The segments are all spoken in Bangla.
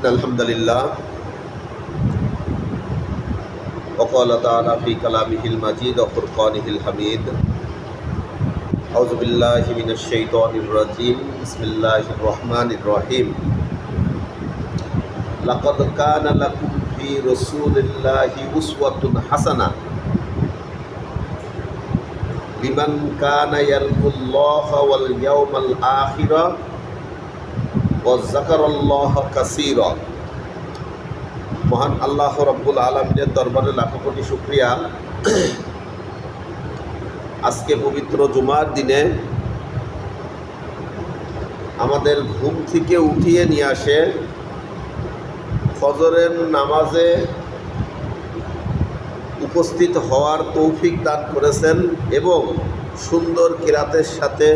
الحمد لله وقال تعالى في كلامه المجيد وفرقانه الحميد أعوذ بالله من الشيطان الرجيم بسم الله الرحمن الرحيم لقد كان لكم في رسول الله أسوة حسنة لمن كان يرجو الله واليوم الآخر وذكر الله كثيرا। মহান আল্লাহ রব্বুল আলামিনের দরবারে লাখো কোটি শুকরিয়া। আজকে পবিত্র জুমার দিনে আমাদের ঘুম থেকে উঠিয়ে নিয়ে আসে ফজরের নামাজে উপস্থিত হওয়ার তৌফিক দান করেছেন এবং সুন্দর কিরাতের সাথে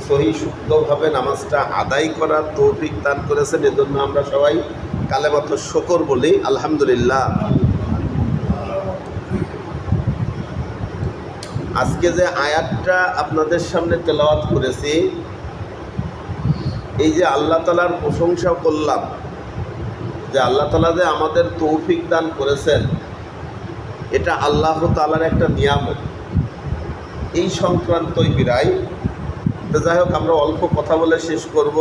সহি শুদ্ধভাবে নামাজটা আদায় করার তৌফিক দান করেছেন। এজন্য আমরা সবাই কালেমাত শুকর বলি আলহামদুলিল্লাহ। আজকে যে আয়াতটা আপনাদের সামনে তেলাওয়াত করেছি, এই যে আল্লাহ তাআলার প্রশংসা করলাম যে আল্লাহ তাআলা যে আমাদের তৌফিক দান করেছেন, এটা আল্লাহ তাআলার একটা নিয়ামত। এই সংক্রান্তই বিরাই। তো যাই হোক, আমরা অল্প কথা বলে শেষ করব।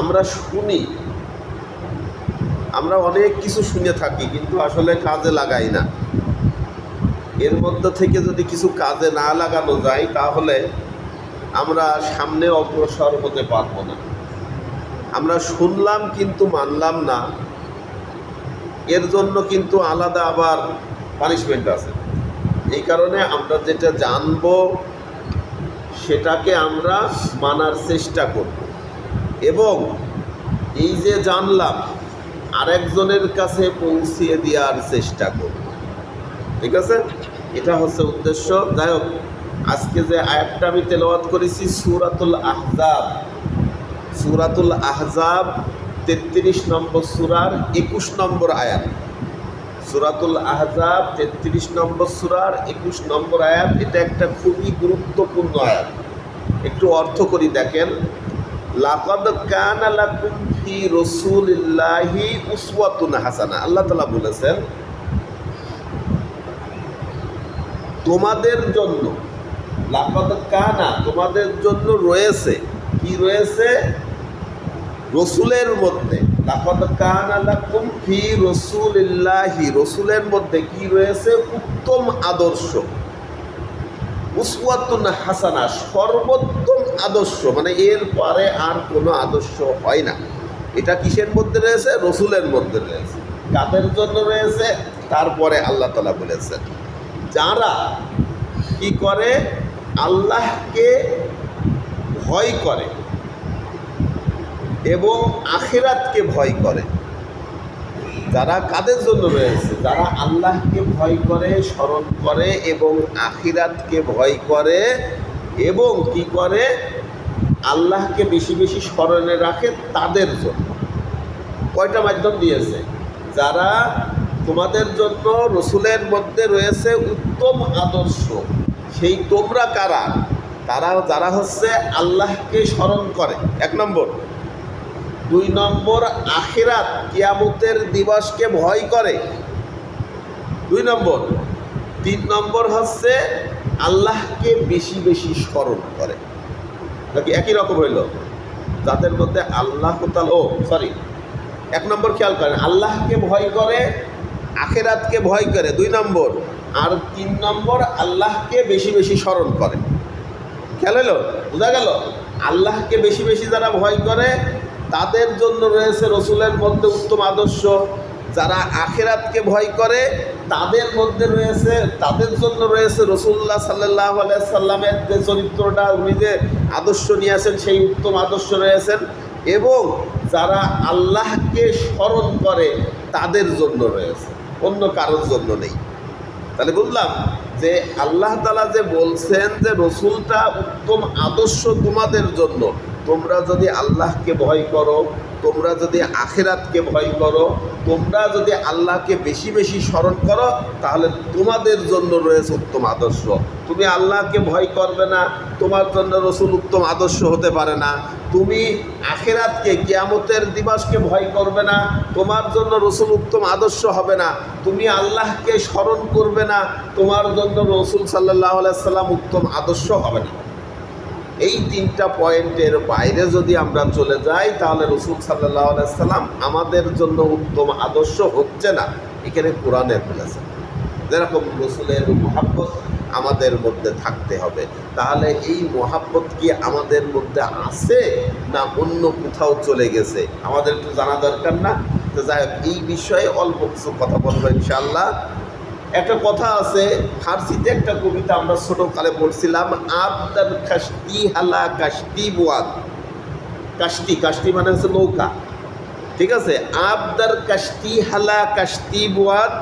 আমরা শুনি, আমরা অনেক কিছু শুনে থাকি কিন্তু আসলে কাজে লাগাই না। এর মধ্যে থেকে যদি কিছু কাজে না লাগানো যায় তাহলে আমরা সামনে অগ্রসর হতে পারবো না। আমরা শুনলাম কিন্তু মানলাম না, এর জন্য কিন্তু আলাদা আবার পানিশমেন্ট আছে। এই কারণে আমরা যেটা জানবো সেটাকে আমরা মানার চেষ্টা করব এবং এই যে জানলাম আরেকজনের কাছে পৌঁছিয়ে দেওয়ার চেষ্টা করব। ঠিক আছে, এটা হচ্ছে উদ্দেশ্য। যাই হোক, আজকে যে আয়াতটা আমি তেলাওয়াত করেছি সূরাতুল আহজাব, সূরাতুল আহজাব 33 নম্বর সূরার 21 নম্বর আয়াত। সূরাতুল আহজাব 33 নম্বর সূরার 21 নম্বর আয়াত। এটা একটা খুবই গুরুত্বপূর্ণ আয়াত। একটু অর্থ করি, দেখেন। লাকাদ কানা লাকুম ফি রাসূলিল্লাহি উসওয়াতুন হাসানা। আল্লাহ তাআলা বলেছেন তোমাদের জন্য, লাকাদ কানা তোমাদের জন্য রয়েছে, কি রয়েছে? রসুলের মধ্যে। লাকাদ কানা লাকুম ফি রাসূলিল্লাহি, রসুলের মধ্যে কি রয়েছে? উত্তম আদর্শ। উসওয়াতুন হাসানা, সর্বোত্তম আদর্শ, মানে এর পরে আর কোনো আদর্শ হয় না। এটা কিসের মধ্যে রয়েছে? রসুলের মধ্যে রয়েছে। কাদের জন্য রয়েছে? তারপরে আল্লাহ তাআলা বলেছেন যারা কি করে? আল্লাহকে ভয় করে এবং আখিরাতকে ভয় করে। যারা কাদের জন্য রয়েছে? যারা আল্লাহকে ভয় করে, স্মরণ করে এবং আখিরাতকে ভয় করে এবং কি করে? আল্লাহকে বেশি বেশি স্মরণে রাখে, তাদের জন্য। কয়টা মাধ্যম দিয়েছে? যারা তোমাদের জন্য রসুলের মধ্যে রয়েছে উত্তম আদর্শ, সেই তোমরা কারা? তারা যারা হচ্ছে আল্লাহকে স্মরণ করে, 1 নম্বর। 2 নম্বর, আখিরাত কিয়ামতের দিবসকে ভয় করে, 2 নম্বর। 3 নম্বর হচ্ছে আল্লাহকে বেশি বেশি স্মরণ করে। নাকি একই রকম হইল? যাদের মধ্যে আল্লাহ তাআলা 1 নম্বর খেয়াল করেন, আল্লাহকে ভয় করে, আখিরাতকে ভয় করে, 2 নম্বর। আর 3 নম্বর, আল্লাহকে বেশি বেশি স্মরণ করে। খেয়াল হলো? বোঝা গেল? আল্লাহকে বেশি বেশি যারা ভয় করে তাদের জন্য রয়েছে রসুলের মধ্যে উত্তম আদর্শ। যারা আখিরাতকে ভয় করে তাদের মধ্যে রয়েছে, তাদের জন্য রয়েছে রাসূলুল্লাহ সাল্লাল্লাহু আলাইহি সাল্লামের যে চরিত্রটা, উনি যে আদর্শ নিয়ে আসেন সেই উত্তম আদর্শ রয়েছেন। এবং যারা আল্লাহকে স্মরণ করে তাদের জন্য রয়েছে, অন্য কারোর জন্য নেই। তাহলে বুঝলাম যে আল্লাহ তাআলা যে বলছেন যে রসুলটা উত্তম আদর্শ তোমাদের জন্য। তোমরা যদি আল্লাহকে ভয় করো, তোমরা যদি আখিরাতকে ভয় করো, তোমরা যদি আল্লাহকে বেশি বেশি স্মরণ করো, তাহলে তোমাদের জন্য রয়েছে উত্তম আদর্শ। তুমি আল্লাহকে ভয় করবে না, তোমার জন্য রসুল উত্তম আদর্শ হতে পারে না। তুমি আখিরাতকে, কিয়ামতের দিবসকে ভয় করবে না, তোমার জন্য রসুল উত্তম আদর্শ হবে না, তুমি আল্লাহকে স্মরণ করবে না, তোমার জন্য রসুল সাল্লাল্লাহু আলাইহি সাল্লাম উত্তম আদর্শ হবে না। এই তিনটা পয়েন্টের বাইরে যদি আমরা চলে যাই তাহলে রসুল সাল্লাল্লাহু আলাইহি সাল্লাম আমাদের জন্য উত্তম আদর্শ হচ্ছে না। এখানে কোরআনে বলেছে যেরকম রসুলের মহাব্বত আমাদের মধ্যে থাকতে হবে। তাহলে এই মহাব্বত কি আমাদের মধ্যে আছে না অন্য কোথাও চলে গেছে, আমাদের একটু জানা দরকার না? তো যাই হোক, এই বিষয়ে অল্প কিছু কথা বলবো ইনশাআল্লাহ। একটা কথা আছে, ফার্সিতে একটা কবিতা আমরা ছোটকালে পড়ছিলাম, আবদার কাশতি হালা কাশতি বুয়াদ। কাশতি, কাশতি মানে হচ্ছে নৌকা, ঠিক আছে? আবদার কাশতি হালা কাশতি বুয়াদ,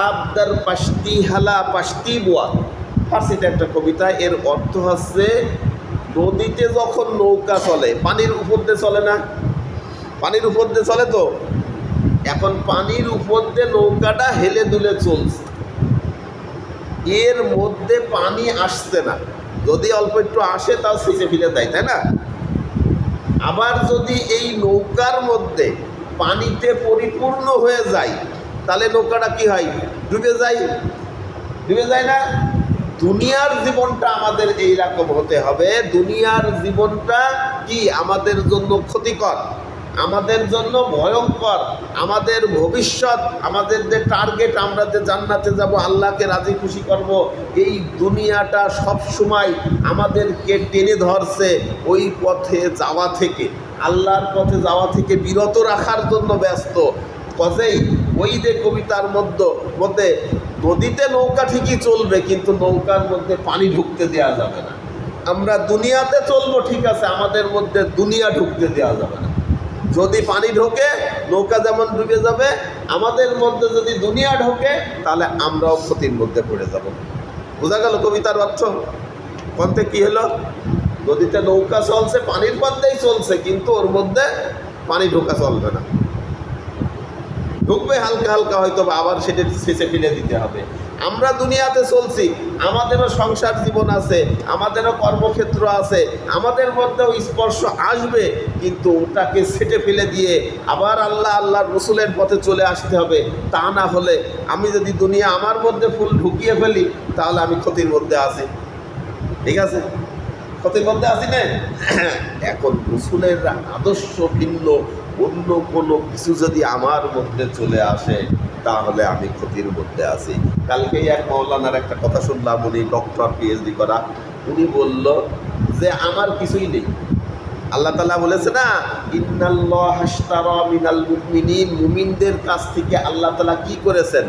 আবদার পাশতি হালা পাশতি বুয়াদ। ফার্সিতে একটা কবিতা, এর অর্থ হচ্ছে নদীতে যখন নৌকা চলে, পানির উপর দিয়ে চলে না, পানির উপর দিয়ে চলে, তো এখন পানির উপর দিয়ে নৌকাটা হেলে দুলে চলছে, এর মধ্যে পানি আসছে না, যদি অল্প একটু আসে তাও সেচে ফেলে দেয়, তাই না? আবার যদি এই নৌকার মধ্যে পানিতে পরিপূর্ণ হয়ে যায় তাহলে নৌকাটা কি হয়? ডুবে যায়, ডুবে যায় না? দুনিয়ার জীবনটা আমাদের এইরকম হতে হবে। দুনিয়ার জীবনটা কি আমাদের জন্য ক্ষতিকর, আমাদের জন্য ভয়ঙ্কর, আমাদের ভবিষ্যৎ, আমাদের যে টার্গেট, আমরা যে জান্নাতে যাব, আল্লাহকে রাজি খুশি করব, এই দুনিয়াটা সব সময় আমাদেরকে টেনে ধরছে ওই পথে যাওয়া থেকে, আল্লাহর পথে যাওয়া থেকে বিরত রাখার জন্য ব্যস্ত। কাজেই ওই যে কবিতার মধ্যে নদীতে নৌকা ঠিকই চলবে কিন্তু নৌকার মধ্যে পানি ঢুকতে দেওয়া যাবে না। আমরা দুনিয়াতে চলবো ঠিক আছে, আমাদের মধ্যে দুনিয়া ঢুকতে দেওয়া যাবে না। যদি পানি ঢোকে নৌকা যেমন ডুবে যাবে, আমাদের মধ্যে যদি দুনিয়া ঢোকে তাহলে আমরাও ক্ষতির মধ্যে পড়ে যাব। বোঝা গেল কবিতার অর্থ? কোনতে কি হলো? নদীতে নৌকা চলছে, পানির মধ্যেই চলছে, কিন্তু ওর মধ্যে পানি ঢোকা চলবে না, ঢুকবে হালকা হালকা, হয়তো আবার সেটা শেষে ফেলে দিতে হবে। আমরা দুনিয়াতে চলছি, আমাদেরও সংসার জীবন আছে, আমাদেরও কর্মক্ষেত্র আছে, আমাদের মধ্যেও স্পর্শ আসবে, কিন্তু ওটাকে সেটে ফেলে দিয়ে আবার আল্লাহর রসুলের পথে চলে আসতে হবে। তা না হলে আমি যদি দুনিয়া আমার মধ্যে ফুল ঢুকিয়ে ফেলি তাহলে আমি ক্ষতির মধ্যে আছি, ঠিক আছে? ক্ষতির মধ্যে আছি না? এখন রসুলের আদর্শ ভিন্ন অন্য কোনো কিছু যদি আমার মধ্যে চলে আসে তাহলে আমি ক্ষতির মধ্যে আছি। কালকেই এক মৌলানার একটা কথা শুনলাম, উনি ডক্টর পিএইচডি করা, উনি বলল যে আমার কিছুই নেই। আল্লাহ তাআলা বলেছে না, ইন্নাল্লাহ আশতারা মিনাল মুমিনিন, মুমিনদের কাছ থেকে আল্লাহ তাআলা কি করেছেন?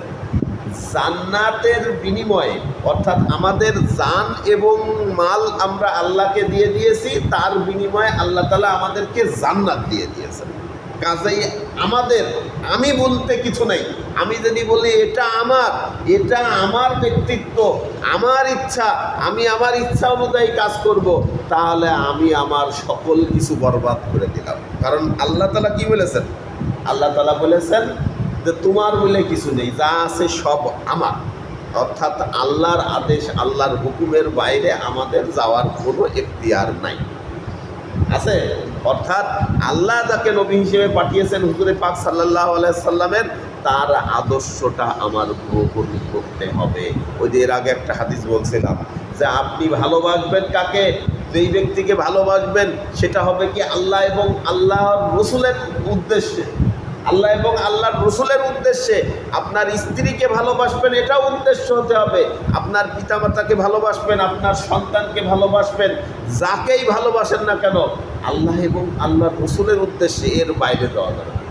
জান্নাতের বিনিময়ে, অর্থাৎ আমাদের জান এবং মাল আমরা আল্লাহকে দিয়ে দিয়েছি, তার বিনিময়ে আল্লাহ তাআলা আমাদেরকে জান্নাত দিয়ে দিয়েছেন। কাজেই আমাদের আমি বলতে কিছু নেই। আমি যদি বলি এটা আমার ব্যক্তিত্ব, আমার ইচ্ছা, আমি আমার ইচ্ছা অনুযায়ী কাজ করব, তাহলে আমি আমার সকল কিছু বরবাদ করে দিলাম। কারণ আল্লাহ তাআলা কি বলেছেন? আল্লাহ তাআলা বলেছেন যে তোমার বলে কিছু নেই, যা আছে সব আমার। অর্থাৎ আল্লাহর আদেশ, আল্লাহর হুকুমের বাইরে আমাদের যাওয়ার কোনো এখতিয়ার নাই, আছে? অর্থাৎ আল্লাহ যাকে নবী হিসেবে পাঠিয়েছেন হুজুরে পাক সাল্লাল্লাহু আলাইহি সাল্লামের, তার আদর্শটা আমার গ্রহণ করতে হবে। ওই যে এর আগে একটা হাদিস বলছিলাম যে আপনি ভালোবাসবেন কাকে? যেই ব্যক্তিকে ভালোবাসবেন সেটা হবে কি আল্লাহ এবং আল্লাহর রসুলের উদ্দেশ্যে, আল্লাহ এবং আল্লাহর রসুলের উদ্দেশ্যে। আপনার স্ত্রীকে ভালোবাসবেন, এটাও উদ্দেশ্য হতে হবে। আপনার পিতামাতাকে ভালোবাসবেন, আপনার সন্তানকে ভালোবাসবেন, যাকেই ভালোবাসেন না কেন আল্লাহ এবং আল্লাহর রসুলের উদ্দেশ্যে, এর বাইরে যাওয়া যাবে না,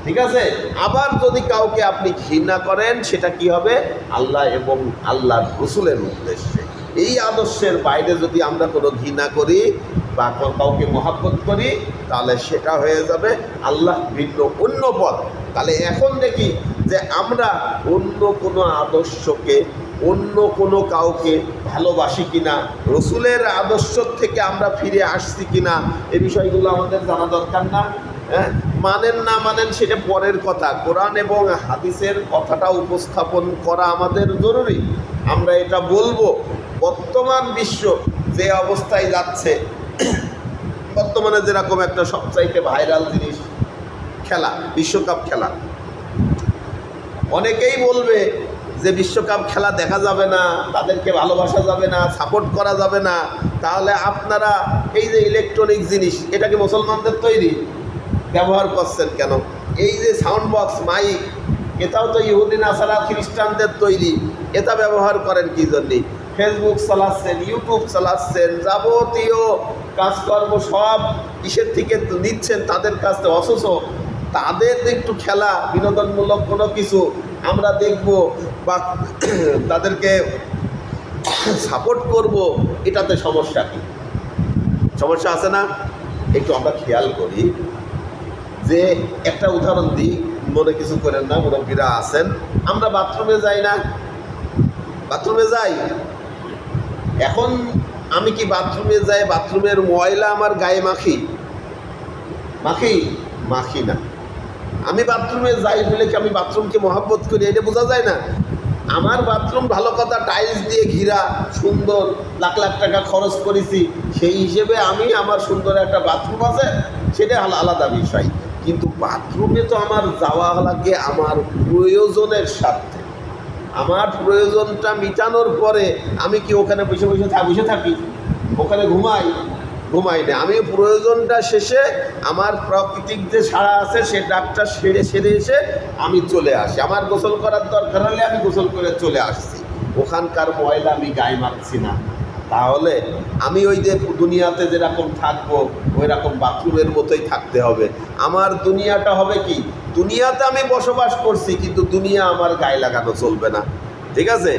ঠিক আছে? আবার যদি কাউকে আপনি ঘৃণা করেন সেটা কি হবে? আল্লাহ এবং আল্লাহর রসুলের উদ্দেশ্যে। এই আদর্শের বাইরে যদি আমরা কোনো ঘৃণা করি বা কাউকে মহাব্বত করি তাহলে সেটা হয়ে যাবে আল্লাহ ভিন্ন অন্য পথ। তাহলে এখন দেখি যে আমরা অন্য কোনো আদর্শকে, অন্য কোনো কাউকে ভালোবাসি কিনা, রসুলের আদর্শ থেকে আমরা ফিরে আসছি কিনা, এই বিষয়গুলো আমাদের জানা দরকার না? হ্যাঁ, মানেন না মানেন সেটা পরের কথা, কোরআন এবং হাদিসের কথাটা উপস্থাপন করা আমাদের জরুরি। আমরা এটা বলবো, বর্তমান বিশ্ব যে অবস্থায় যাচ্ছে, বর্তমান বর্তমানে যেরকম একটা সবচাইতে ভাইরাল জিনিস খেলা, বিশ্বকাপ খেলা। অনেকেই বলবে যে বিশ্বকাপ খেলা দেখা যাবে না, তাদেরকে ভালোবাসা যাবে না, সাপোর্ট করা যাবে না, তাহলে আপনারা এই যে ইলেকট্রনিক জিনিস, এটা কি মুসলমানদের তৈরি? ব্যবহার করছেন কেন? এই যে সাউন্ড বক্স, মাইক, এটাও তো ইহুদি নাসারা খ্রিস্টানদের তৈরি, এটা ব্যবহার করেন কী জন্যে? ফেসবুক চালাচ্ছেন, ইউটিউব চালাচ্ছেন, যাবতীয় কাজকর্ম সব কিসের থেকে নিচ্ছেন তাদের কাছ থেকে, অথচ তাদের একটু খেলা বিনোদনমূলক কোনো কিছু আমরা দেখব বা তাদেরকে সাপোর্ট করব, এটাতে সমস্যা কি? সমস্যা আছে না? একটু আমরা খেয়াল করি যে একটা উদাহরণ দিই, মনে কিছু করেন না, মুরব্বীরা আছেন। আমরা বাথরুমে যাই না? বাথরুমে যাই। এখন আমি কি বাথরুমে যাই, বাথরুমের ময়লা আমার গায়ে মাখি? মাখি না। আমি বাথরুমে যাই বলে কি আমি বাথরুমকে মহব্বত করি? এটা বোঝা যায় না? আমার বাথরুম ভালো কথা, টাইলস দিয়ে ঘিরা, সুন্দর, লাখ লাখ টাকা খরচ করেছি, সেই হিসেবে আমি আমার সুন্দর একটা বাথরুম আছে, সেটা আলাদা বিষয়। কিন্তু বাথরুমে তো আমার যাওয়া লাগে আমার প্রয়োজনের স্বার্থে। আমার প্রয়োজনটা মিটানোর পরে আমি কি ওখানে বসে থাকি? ওখানে ঘুমাই না। আমি প্রয়োজনটা শেষে আমার প্রাকৃতিক যে সাড়া আছে সে ডাকটা সেরে এসে আমি চলে আসি। আমার গোসল করার দরকার হলে আমি গোসল করে চলে আসছি। ওখানকার ময়লা আমি গায়ে মাখছি না। তাহলে আমি ওই যে দুনিয়াতে যেরকম থাকবো ওই রকম বাথরুমের মতোই থাকতে হবে। আমার দুনিয়াটা হবে কি, দুনিয়াতে আমি বসবাস করছি, কিন্তু দুনিয়া আমার গায়ে লাগানো চলবে না। ঠিক আছে?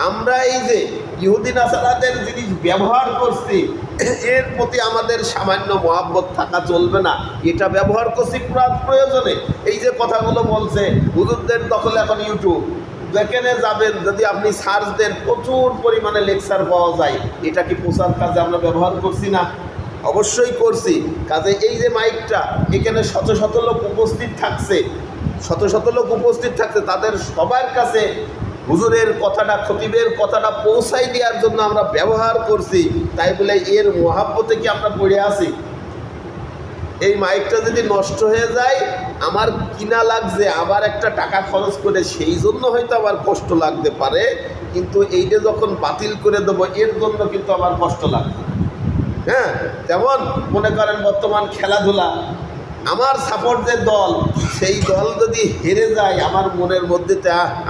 আমরা এই যে ইহুদি নাসারাদের জিনিস ব্যবহার করছি, এর প্রতি আমাদের সামান্য মহাব্বত থাকা চলবে না। এটা ব্যবহার করছি প্রয়োজনে। এই যে কথাগুলো বলছে হুজুরদের দখলে এখন ইউটিউব, যেখানে যাবেন যদি আপনি সার্চ দেন প্রচুর পরিমাণে লেকচার পাওয়া যায়। এটা কি প্রচার কাজে আমরা ব্যবহার করছি না? অবশ্যই করছি। কাজে এই যে মাইকটা, এখানে শত শত লোক উপস্থিত থাকছে, তাদের সবার কাছে হুজুরের কথাটা, খতিবের কথাটা পৌঁছাই দেওয়ার জন্য আমরা ব্যবহার করছি। তাই বলে এর মহাব্বতে কি আমরা পড়ে আছি? এই মাইকটা যদি নষ্ট হয়ে যায়, আমার কিনা লাগছে, আবার একটা টাকা খরচ করে, সেই জন্য হয়তো আমার কষ্ট লাগতে পারে, কিন্তু এইটা যখন বাতিল করে দেবো এর জন্য কিন্তু আমার কষ্ট লাগবে। হ্যাঁ, যেমন মনে করেন বর্তমান খেলাধুলা, আমার সাপোর্ট যে দল, সেই দল যদি হেরে যায়, আমার মনের মধ্যে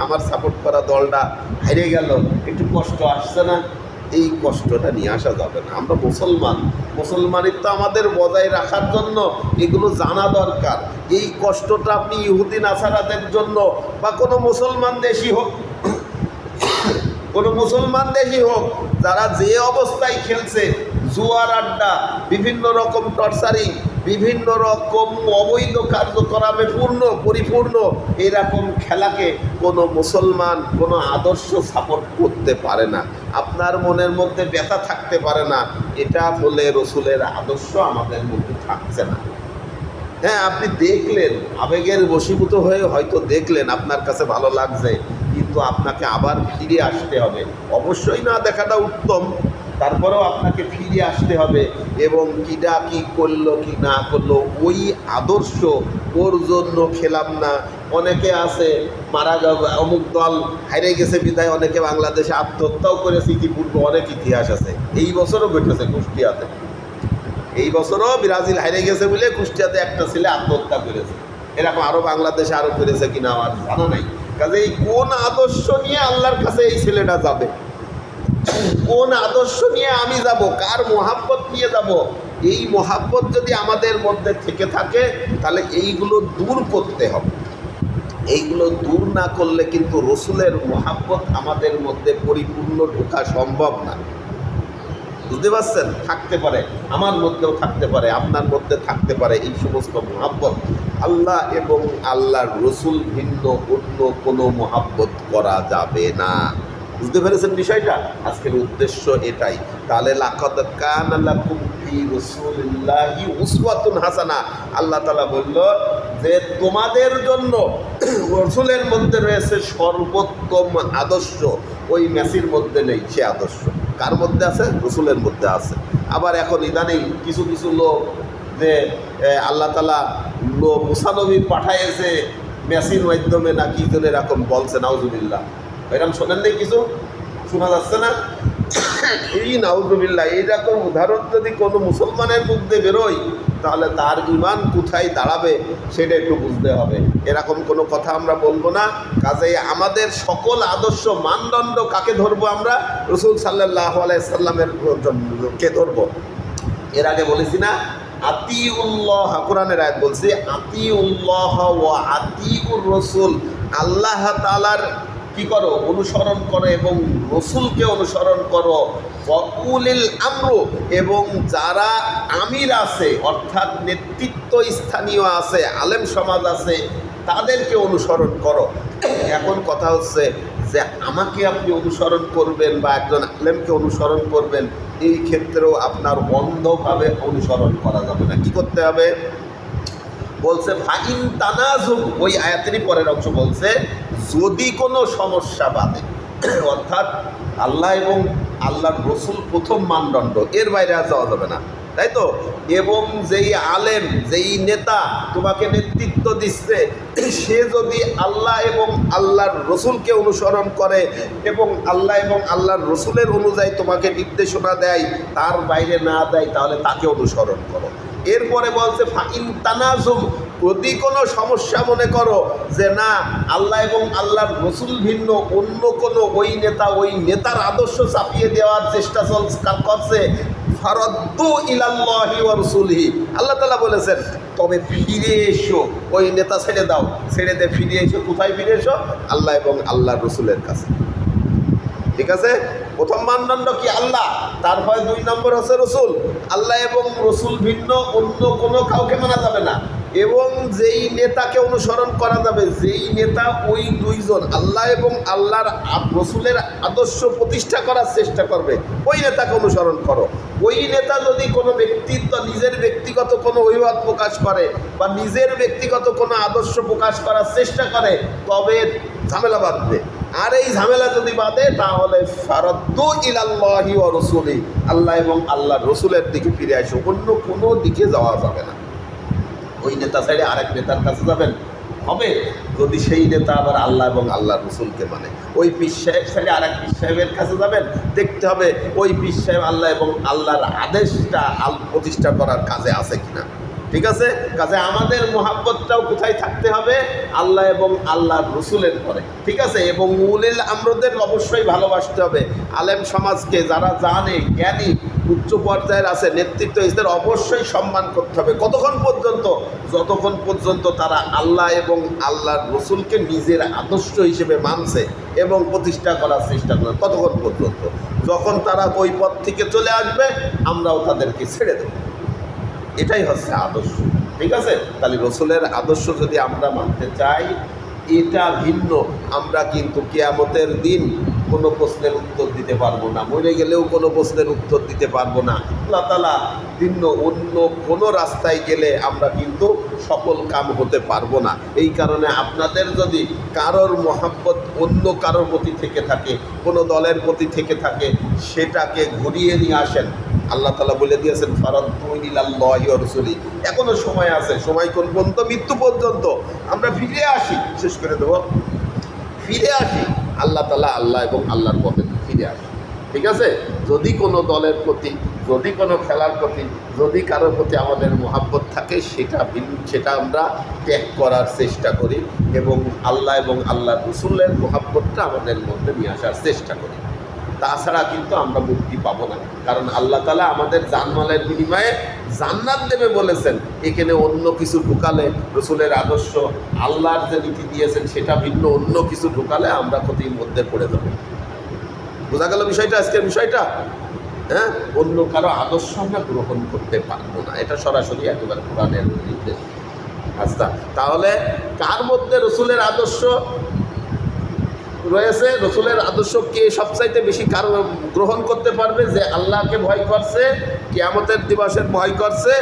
আমার সাপোর্ট করা দলটা হেরে গেল, একটু কষ্ট আসছে না? এই কষ্টটা নিয়ে আসা যাবে না। আমরা মুসলমানিত্ব আমাদের বজায় রাখার জন্য এগুলো জানা দরকার। এই কষ্টটা আপনি ইহুদি নাসারাদের জন্য বা কোনো মুসলমান দেশই হোক, যারা যে অবস্থায় খেলছে, জুয়ার আড্ডা, বিভিন্ন রকম টর্চারিং, বিভিন্ন রকম অবৈধ কার্যক্রমে পরিপূর্ণ এরকম খেলাকে কোনো মুসলমান, কোনো আদর্শ সাপোর্ট করতে পারে না। আপনার মনের মধ্যে ব্যথা থাকতে পারে না, এটা বলে রসুলের আদর্শ আমাদের মধ্যে থাকছে না। হ্যাঁ, আপনি দেখলেন, আবেগের বশীভূত হয়ে হয়তো দেখলেন, আপনার কাছে ভালো লাগছে, কিন্তু আপনাকে আবার ফিরে আসতে হবে। অবশ্যই না দেখাটা উত্তম, তারপরেও আপনাকে ফিরে আসতে হবে এবং কিটা কি করলো কি না করলো ওই আদর্শ, ওর জন্য খেলাম না। অনেকে আছে মারা যাবে, অমুক দল হারিয়ে গেছে বিদায় অনেকে বাংলাদেশে আত্মহত্যাও করেছে, ইতিপূর্বে অনেক ইতিহাস আছে। এই বছরও ঘটেছে কুষ্টিয়াতে, এই বছরও ব্রাজিল হারিয়ে গেছে বলে কুষ্টিয়াতে একটা ছেলে আত্মহত্যা করেছে। এরকম আরও বাংলাদেশে আরও করেছে কিনা আমার জানা নাই। কাজে এই কোন আদর্শ নিয়ে আল্লাহর কাছে এই ছেলেটা যাবে, কোন আদর্শ নিয়ে আমি যাব, কার মহাব্বত নিয়ে যাব? এই মহাব্বত যদি আমাদের মধ্যে থেকে থাকে তাহলে এইগুলো দূর করতে হবে। এইগুলো দূর না করলে কিন্তু রসুলের মহাব্বত আমাদের মধ্যে পরিপূর্ণ ঢোকা সম্ভব না। বুঝতে পারছেন? থাকতে পারে, আমার মধ্যেও থাকতে পারে, আপনার মধ্যে থাকতে পারে এই সমস্ত মহাব্বত। আল্লাহ এবং আল্লাহর রসুল ভিন্ন অন্য কোনো মহাব্বত করা যাবে না। বুঝতে পেরেছেন বিষয়টা? আজকের উদ্দেশ্য এটাই। তাহলে লাকাদ কানা লাকুম ফি রাসূলিল্লাহি উসওয়াতুন হাসানা, আল্লাহ তাআলা বলল যে তোমাদের জন্য রসুলের মধ্যে রয়েছে সর্বোত্তম আদর্শ। ওই মেসির মধ্যে নেই সে আদর্শ। কার মধ্যে আছে? রসুলের মধ্যে আছে। আবার এখন ইদানিং কিছু লোক যে আল্লাহ তাআলা মুসা নবী পাঠাইছে মেশিন মাধ্যমে না কি জন্য এরকম বলছে, নাউজুবিল্লাহ। এরকম শোনেন নেই, কিছু শোনা যাচ্ছে না? এই নাউজুবিল্লাহ, এইরকম উদাহরণ যদি কোনো মুসলমানের মুখ দিয়ে বেরোয় তাহলে তার ঈমান কোথায় দাঁড়াবে সেটা একটু বুঝতে হবে। এরকম কোনো কথা আমরা বলবো না। কাজেই আমাদের সকল আদর্শ মানদণ্ড কাকে ধরবো? আমরা রাসূল সাল্লাল্লাহু আলাইহি সাল্লামের কে ধরবো। এর আগে বলেছি না, আতিউল্লাহ, কোরআনের আয়াত বলছে আতিউল্লাহ ওয়া আতিউর রাসূল, আল্লাহ তাআলার কি করো? অনুসরণ করো এবং রসুলকে অনুসরণ করো। ওয়াউলিল আমর, এবং যারা আমির আছে অর্থাৎ নেতৃত্ব স্থানীয় আছে, আলেম সমাজ আছে, তাদেরকে অনুসরণ করো। এখন কথা হচ্ছে যে আমাকে আপনি অনুসরণ করবেন বা একজন আলেমকে অনুসরণ করবেন, এই ক্ষেত্রেও আপনার অন্ধভাবে অনুসরণ করা যাবে না। কি করতে হবে? বলছে ফাইন তানাজুম, ওই আয়াতেরই পরের অংশ বলছে যদি কোনো সমস্যা বাধে, অর্থাৎ আল্লাহ এবং আল্লাহর রসুল প্রথম মানদণ্ড, এর বাইরে আর যাওয়া যাবে না, তাই তো? এবং যেই আলেম, যেই নেতা তোমাকে নেতৃত্ব দিচ্ছে, সে যদি আল্লাহ এবং আল্লাহর রসুলকে অনুসরণ করে এবং আল্লাহ এবং আল্লাহর রসুলের অনুযায়ী তোমাকে নির্দেশনা দেয়, তার বাইরে না দেয়, তাহলে তাকে অনুসরণ করো। এরপরে বলছে ফাইন তানাজুম, যদি কোনো সমস্যা মনে করো যে না আল্লাহ এবং আল্লাহর রসুল ভিন্ন, অন্য কোনো ওই নেতার আদর্শ চাপিয়ে দেওয়ার চেষ্টা করছে, ফারাদ্দু ইলাল্লাহি ওয়া রাসূলিহি, আল্লাহ তাআলা বলেছেন তবে ফিরে এসো, ওই নেতা ছেড়ে দাও, ছেড়ে দিয়ে ফিরে এসো। কোথায় ফিরে এসো? আল্লাহ এবং আল্লাহর রসুলের কাছে। ঠিক আছে? প্রথম মানদণ্ড কি? আল্লাহ, তারপরে 2 নম্বর হচ্ছে রসুল। আল্লাহ এবং রসুল ভিন্ন, অন্য কোনো কাউকে মানা যাবে না। এবং যেই নেতাকে অনুসরণ করা যাবে, যেই নেতা ওই দুইজন আল্লাহ এবং আল্লাহর রসুলের আদর্শ প্রতিষ্ঠা করার চেষ্টা করবে, ওই নেতাকে অনুসরণ করো। ওই নেতা যদি কোনো ব্যক্তিত্ব, নিজের ব্যক্তিগত কোনো অভিমত প্রকাশ করে বা নিজের ব্যক্তিগত কোনো আদর্শ প্রকাশ করার চেষ্টা করে, তবে ঝামেলা বাঁধবে। আর এই ঝামেলা যদি বাঁধে তাহলে ফারাদ্দু ইলাল্লাহি ওয়া রাসূলি, আল্লাহ এবং আল্লাহর রসুলের দিকে ফিরে আসো, অন্য কোনো দিকে যাওয়া যাবে না। ওই নেতা ছেড়ে আরেক নেতার কাছে যাবেন হবে যদি সেই নেতা আবার আল্লাহ এবং আল্লাহর রসুলকে মানে। ওই পীর সাহেব ছেড়ে আরেক পীর সাহেবের কাছে যাবেন, দেখতে হবে ওই পীর সাহেব আল্লাহ এবং আল্লাহর আদেশটা প্রতিষ্ঠা করার কাজে আছে কিনা। ঠিক আছে? কাজে আমাদের মোহাব্বতটাও কোথায় থাকতে হবে? আল্লাহ এবং আল্লাহর রসুলের পরে। ঠিক আছে? এবং উলিল আমরদের অবশ্যই ভালোবাসতে হবে। আলেম সমাজকে, যারা জানে, জ্ঞানী, উচ্চ পর্যায়ের আছে, নেতৃত্ব, এদের অবশ্যই সম্মান করতে হবে। কতক্ষণ পর্যন্ত? যতক্ষণ পর্যন্ত তারা আল্লাহ এবং আল্লাহর রসুলকে নিজের আদর্শ হিসেবে মানছে এবং প্রতিষ্ঠা করার চেষ্টা করে, ততক্ষণ পর্যন্ত। যখন তারা ওই পথ থেকে চলে আসবে, আমরাও তাদেরকে ছেড়ে দেব। এটাই হচ্ছে আদর্শ। ঠিক আছে? তাহলে রসুলের আদর্শ যদি আমরা মানতে চাই, এটা ভিন্ন, আমরা কিন্তু কিয়ামতের দিন কোনো প্রশ্নের উত্তর দিতে পারবো না, মরে গেলেও কোনো প্রশ্নের উত্তর দিতে পারবো না। আল্লাহ তাআলা ভিন্ন, অন্য কোনো রাস্তায় গেলে আমরা কিন্তু সফল কাম হতে পারবো না। এই কারণে আপনাদের যদি কারোর মহাব্বত অন্য কারোর প্রতি থেকে থাকে, কোনো দলের প্রতি থেকে থাকে, সেটাকে ঘুরিয়ে নিয়ে আসেন। আল্লাহ তাআলা বলে দিয়েছেন ফারাদ্দু ইলাল্লাহি ওয়া রাসূলি, এখনো সময় আছে। সময় কোন পর্যন্ত? মৃত্যু পর্যন্ত। আমরা ফিরে আসি, শেষ করে দেবো, ফিরে আসি আল্লাহ তাআলা, আল্লাহ এবং আল্লাহর পথে ফিরে আসি। ঠিক আছে? যদি কোনো দলের প্রতি, যদি কোনো খেলার প্রতি, যদি কারোর প্রতি আমাদের মহাব্বত থাকে, সেটা আমরা ত্যাগ করার চেষ্টা করি এবং আল্লাহ এবং আল্লাহর রসুলের মহাব্বতটা আমাদের মধ্যে নিয়ে আসার চেষ্টা করি। তাছাড়া কিন্তু আমরা মুক্তি পাবো না। কারণ আল্লাহ তাআলা আমাদের জানমালের বিনিময়ে জান্নাত দেবে বলেছেন। এখানে অন্য কিছু ঢুকালে, রসুলের আদর্শ, আল্লাহর যে নীতি দিয়েছেন সেটা ভিন্ন, অন্য কিছু ঢুকালে আমরা ক্ষতির মধ্যে পড়ে যাব। বোঝা গেল বিষয়টা? আজকের বিষয়টা, হ্যাঁ, অন্য কারো আদর্শ আমরা গ্রহণ করতে পারবো না, এটা সরাসরি একেবারে কোরআনের নির্দেশ। আচ্ছা, তাহলে কার মধ্যে রসুলের আদর্শ রয়েছে? রসুলের আদর্শ কে সবচাইতে বেশি কারো গ্রহণ করতে পারবে? যে আল্লাহকে ভয় করছে, কিয়ামতের দিবসের ভয় করছে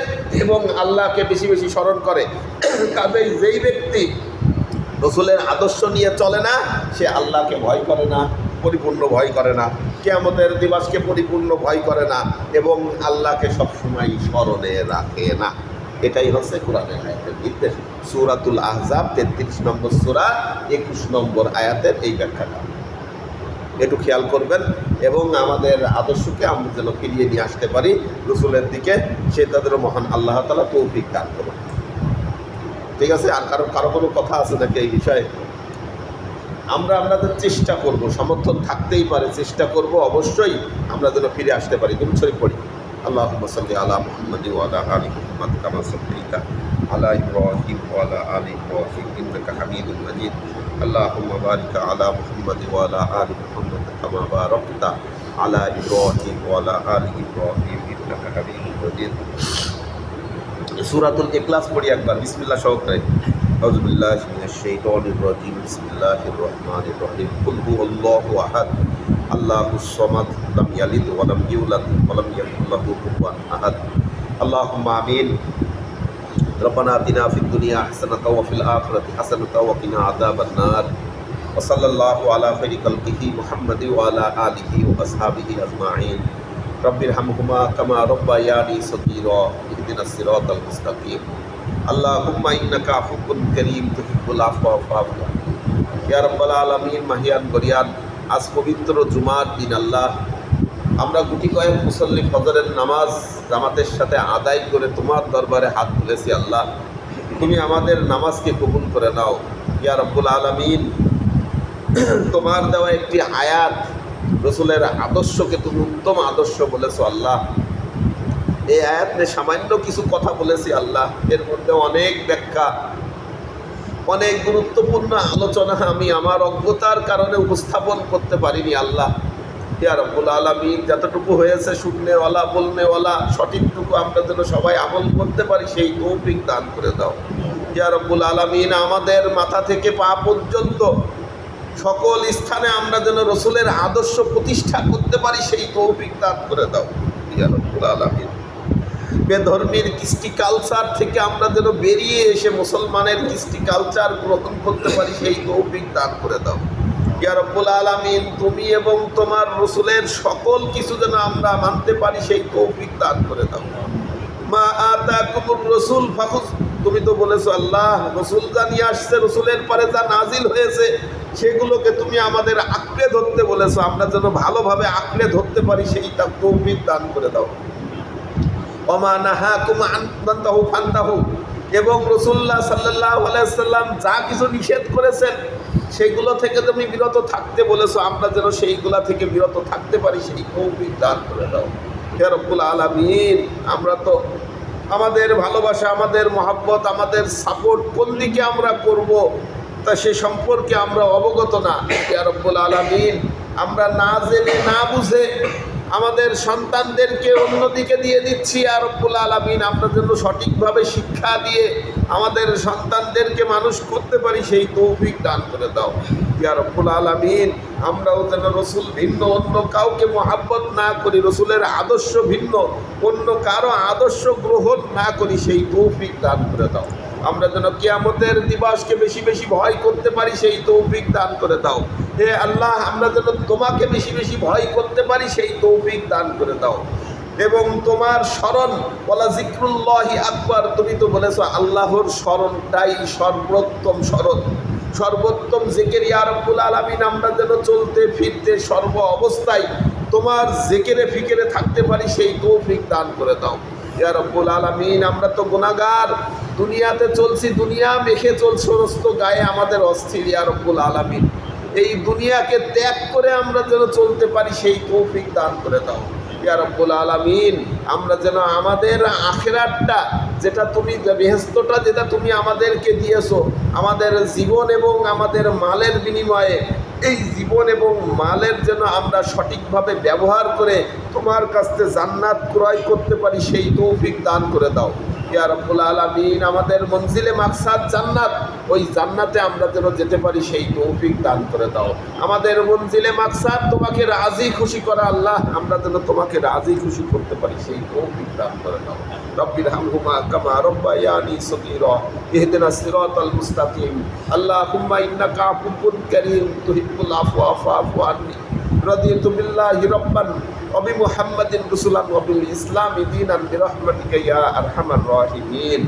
এবং আল্লাহকে বেশি বেশি স্মরণ করে। কাজেই যেই ব্যক্তি রসুলের আদর্শ নিয়ে চলে না, সে আল্লাহকে ভয় করে না, পরিপূর্ণ ভয় করে না, কিয়ামতের দিবসকে পরিপূর্ণ ভয় করে না এবং আল্লাহকে সবসময় স্মরণে রাখে না। এটাই হচ্ছে কোরআনের আয়াতের নির্দেশ। সূরাতুল আহজাব 33 নম্বর সূরা 21 নম্বর আয়াতের এই ব্যাখ্যাটা একটু খেয়াল করবেন, এবং আমাদের আদর্শকে আমরা যেন ফিরিয়ে নিয়ে আসতে পারি রসুলের দিকে, সে তাদেরও মহান আল্লাহ তাআলা তৌফিক দান করুন। ঠিক আছে? আর কারো কোনো কথা আছে নাকি এই বিষয়ে? আমরা আপনাদের চেষ্টা করব, সমর্থন থাকতেই পারে, চেষ্টা করব অবশ্যই আমরা যেন ফিরে আসতে পারি। দুরূদ শরীফ পড়ি। আল্লাহুম্মা সাল্লি আলা মুহাম্মাদ ওয়া আলা আলি মুহাম্মাদ কামা সাল্লাইতা আলা ইব্রাহিম ওয়া আলা আলি ইব্রাহিম ইন্নাকা হামিদুম মাজিদ। আল্লাহুম্মা বারিক আলা মুহাম্মাদ ওয়া আলা আলি মুহাম্মাদ কামা বারাকতা আলা ইব্রাহিম ওয়া আলা আলি ইব্রাহিম ইন্নাকা হামিদুম মাজিদ। সূরাতুল ইখলাস পড়ি একবার বিসমিল্লাহ সহকারে। আউযু বিল্লাহি মিনাশ শাইতানির রাজীম। বিসমিল্লাহির রহমানির রহিম। কুল হুয়াল্লাহু আহাদ আল্লাহুস সামাদ লাম ইয়ালিদ ওয়া লাম ইউলাদ ওয়া লাম ইয়াকুল লাহু কুফুয়ান আহাদ। আল্লাহুম্মা আমিন। রব্বানা আতিনা ফিদ দুনিয়া হাসানাতাও ওয়া ফিল আখিরাতি হাসানাতাও ওয়া কিনা আযাবান নার। ওয়া সাল্লাল্লাহু আলা খায়রি খালকিহি মুহাম্মাদি ওয়া আলা আলিহি ওয়া আসহাবিহি আজমাইন। রব্বিরহামহুমা কামা রাব্বায়ানি সগীরা ইহদিনাস সিরাতাল মুস্তাকিম। আল্লাহুম্মা ইন্নাকা আফুউন কারীম তুহিব্বুল আফওয়া ফা'ফু আননি। ইয়া রাব্বাল আলামিন। মাহিয়ান গরিয়ান আজ পবিত্র জুমার দিন আল্লাহ, আমরা গুটি কয়েক মুসল্লি ফজরের নামাজ জামাতের সাথে আদায় করে তোমার দরবারে হাত তুলেছি আল্লাহ, তুমি আমাদের নামাজকে কবুল করে নাও ইয়া রাব্বুল আলামিন। তোমার দেওয়া একটি আয়াত, রসুলের আদর্শকে তুমি উত্তম আদর্শ বলেছো আল্লাহ। এই আয়াতে সামান্য কিছু কথা বলেছি আল্লাহ, এর মধ্যে অনেক ব্যাখ্যা, অনেক গুরুত্বপূর্ণ আলোচনা আমি আমার অজ্ঞতার কারণে উপস্থাপন করতে পারিনি আল্লাহ। ইয়া রাব্বুল আলামিন, যতটুকু হয়েছে শুননেওয়ালা বলনেওয়ালা সঠিকটুকু আমরা যেন সবাই আমল করতে পারি সেই তৌফিক দান করে দাও ইয়া রাব্বুল আলামিন। আমাদের মাথা থেকে পা পর্যন্ত সকল স্থানে আমরা যেন রসুলের আদর্শ প্রতিষ্ঠা করতে পারি সেই তৌফিক দান করে দাও ইয়া রাব্বুল আলামিন। বেধর্মীর কৃষ্টি কালচার থেকে আমরা যেন বেরিয়ে এসে মুসলমানের কৃষ্টি কালচার গ্রহণ করতে পারি সেই তৌফিক দান করে দাও ইয়া রাব্বুল আলামিন। তুমি এবং তোমার রসুলের সকল কিছু যেন আমরা মানতে পারি সেই তৌফিক দান করে দাও। মা আতাকুমুর রাসূল ফাখুয, তুমি তো বলেছো আল্লাহ রসুল যা নিয়ে আসছে, রসুলের পরে যা নাজিল হয়েছে সেগুলোকে তুমি আমাদের আঁকড়ে ধরতে বলেছো, আমরা যেন ভালোভাবে আঁকড়ে ধরতে পারি সেই তৌফিক দান করে দাও। ওমা নাহাকুম আন ফান্তাহু, এবং রাসূলুল্লাহ সাল্লাল্লাহু আলাইহি ওয়াসাল্লাম যা কিছু নিষেধ করেছেন সেইগুলো থেকে তুমি বিরত থাকতে বলেছো, আমরা যেন সেইগুলা থেকে বিরত থাকতে পারি সেই তৌফিক দান করে দাও হে রব্বুল আলামিন। আমরা তো আমাদের ভালোবাসা, আমাদের মহাব্বত, আমাদের সাপোর্ট কোন দিকে আমরা করব তা সে সম্পর্কে আমরা অবগত না ইয়া রব্বুল আলামিন। আমরা না জেনে না বুঝে আমাদের সন্তানদেরকে অন্যদিকে দিয়ে দিচ্ছি ইয়া রব্বুল আলামিন। আমরা যেন সঠিকভাবে শিক্ষা দিয়ে আমাদের সন্তানদেরকে মানুষ করতে পারি সেই তৌফিক দান করে দাও ইয়া রব্বুল আলামিন। আমরাও যেন রসুল ভিন্ন অন্য কাউকে মহাব্বত না করি, রসুলের আদর্শ ভিন্ন অন্য কারো আদর্শ গ্রহণ না করি সেই তৌফিক দান করে দাও। আমরা যেন কিয়ামতের দিবসকে বেশি বেশি ভয় করতে পারি সেই তৌফিক দান করে দাও হে আল্লাহ। আমরা যেন তোমাকে বেশি বেশি ভয় করতে পারি সেই তৌফিক দান করে দাও। এবং তোমার স্মরণ বলা জিক্রুল্লাহি আকবার, তুমি তো বলেছো আল্লাহর স্মরণটাই সর্বোত্তম স্মরণ, সর্বোত্তম জিকির ইয়া রাব্বুল আলামিন। আমরা যেন চলতে ফিরতে সর্ব অবস্থায় তোমার জিকিরে ফিকিরে থাকতে পারি সেই তৌফিক দান করে দাও ইয়া রাব্বুল আলামিন। আমরা তো গুনাহগার, দুনিয়াতে চলছি, দুনিয়া মেখে চলছে সমস্ত গায়ে আমাদের অস্থির ইয়া রাব্বুল আলামিন। এই দুনিয়াকে ত্যাগ করে আমরা যেন চলতে পারি সেই তৌফিক দান করে দাও ইয়া রাব্বুল আলামিন। আমরা যেন আমাদের আখিরাতটা, যেটা তুমি বেহেশতটা যেটা তুমি আমাদেরকে দিয়েছো আমাদের জীবন এবং আমাদের মালের বিনিময়ে, এই জীবন এবং মালের যেন আমরা সঠিকভাবে ব্যবহার করে তোমার কাছ থেকে জান্নাত ক্রয় করতে পারি সেই তৌফিক দান করে দাও ইয়া রাব্বুল আলামিন। আমাদের মঞ্জিলে মাকসাদ জান্নাত, ওই জান্নাতে আমরা যেন যেতে পারি সেই তৌফিক দান করে দাও। আমাদের মঞ্জিলে মাকসাদ তোমাকে রাজি খুশি করা আল্লাহ, আমরা যেন তোমাকে রাজি খুশি করতে পারি সেই তৌফিক দান করে দাও। রব্বিরহামহুমা কামা রাব্বায়ানি সগীরা ইহদিনাস সিরাতাল মুস্তাকিম। আল্লাহুম্মা ইন্নাকা আফুউন কারীম তুহিব্বুল আফওয়া ফা'ফু আননি। রাদিয়াতু বিল্লাহি রাব্বান ওয়া বিমুহাম্মাদিন রাসূলান ওয়া বিল ইসলামি দীনান বিরহমাতিকা ইয়া আরহামার রাহিমিন।